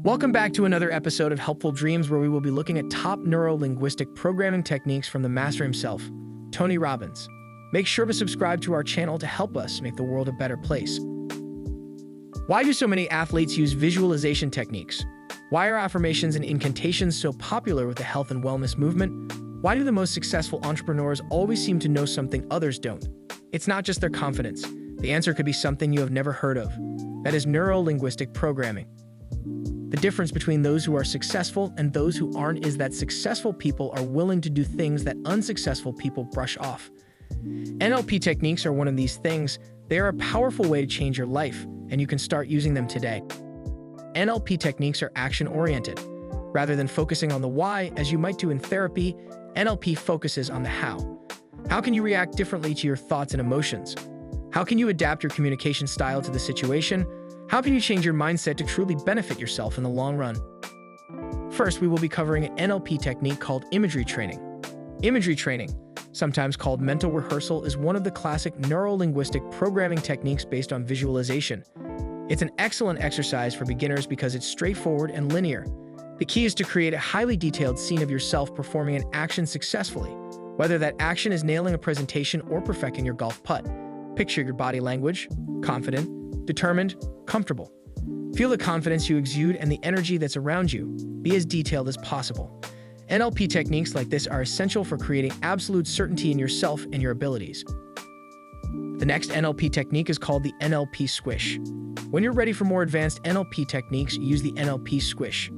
Welcome back to another episode of Helpful Dreams, where we will be looking at top neuro-linguistic programming techniques from the master himself, Tony Robbins. Make sure to subscribe to our channel to help us make the world a better place. Why do so many athletes use visualization techniques? Why are affirmations and incantations so popular with the health and wellness movement? Why do the most successful entrepreneurs always seem to know something others don't? It's not just their confidence. The answer could be something you have never heard of. That is neuro-linguistic programming. The difference between those who are successful and those who aren't is that successful people are willing to do things that unsuccessful people brush off. NLP techniques are one of these things. They are a powerful way to change your life, and you can start using them today. NLP techniques are action-oriented. Rather than focusing on the why, as you might do in therapy, NLP focuses on the how. How can you react differently to your thoughts and emotions? How can you adapt your communication style to the situation? How can you change your mindset to truly benefit yourself in the long run? First, we will be covering an NLP technique called imagery training. Imagery training, sometimes called mental rehearsal, is one of the classic neuro-linguistic programming techniques based on visualization. It's an excellent exercise for beginners because it's straightforward and linear. The key is to create a highly detailed scene of yourself performing an action successfully, whether that action is nailing a presentation or perfecting your golf putt. Picture your body language: confident, determined, comfortable. Feel the confidence you exude and the energy that's around you. Be as detailed as possible. NLP techniques like this are essential for creating absolute certainty in yourself and your abilities. The next NLP technique is called the NLP Squish. When you're ready for more advanced NLP techniques, use the NLP Squish.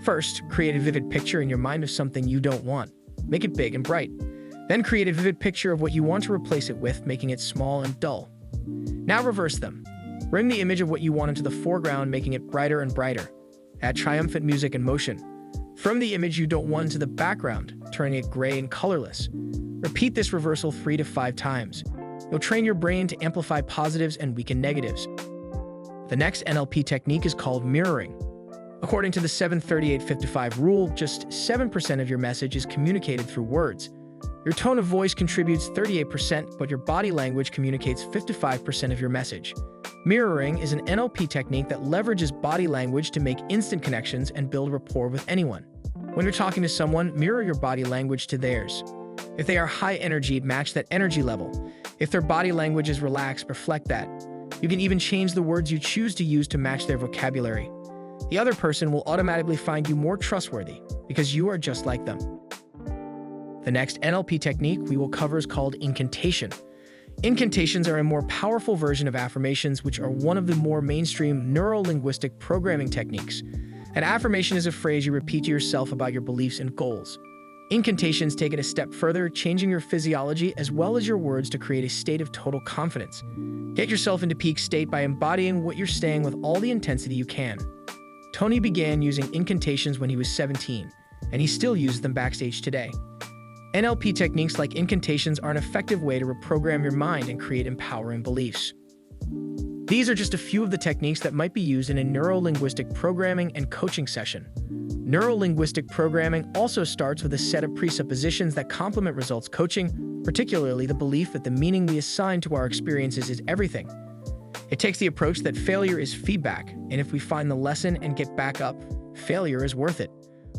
First, create a vivid picture in your mind of something you don't want. Make it big and bright. Then create a vivid picture of what you want to replace it with, making it small and dull. Now reverse them. Bring the image of what you want into the foreground, making it brighter and brighter. Add triumphant music and motion. From the image you don't want into the background, turning it gray and colorless. Repeat this reversal 3 to 5 times. You'll train your brain to amplify positives and weaken negatives. The next NLP technique is called mirroring. According to the 738-55 rule, just 7% of your message is communicated through words. Your tone of voice contributes 38%, but your body language communicates 55% of your message. Mirroring is an NLP technique that leverages body language to make instant connections and build rapport with anyone. When you're talking to someone, mirror your body language to theirs. If they are high energy, match that energy level. If their body language is relaxed, reflect that. You can even change the words you choose to use to match their vocabulary. The other person will automatically find you more trustworthy because you are just like them. The next NLP technique we will cover is called incantation. Incantations are a more powerful version of affirmations, which are one of the more mainstream neuro-linguistic programming techniques. An affirmation is a phrase you repeat to yourself about your beliefs and goals. Incantations take it a step further, changing your physiology as well as your words to create a state of total confidence. Get yourself into peak state by embodying what you're saying with all the intensity you can. Tony began using incantations when he was 17, and he still uses them backstage today. NLP techniques like incantations are an effective way to reprogram your mind and create empowering beliefs. These are just a few of the techniques that might be used in a neuro-linguistic programming and coaching session. Neuro-linguistic programming also starts with a set of presuppositions that complement results coaching, particularly the belief that the meaning we assign to our experiences is everything. It takes the approach that failure is feedback, and if we find the lesson and get back up, failure is worth it.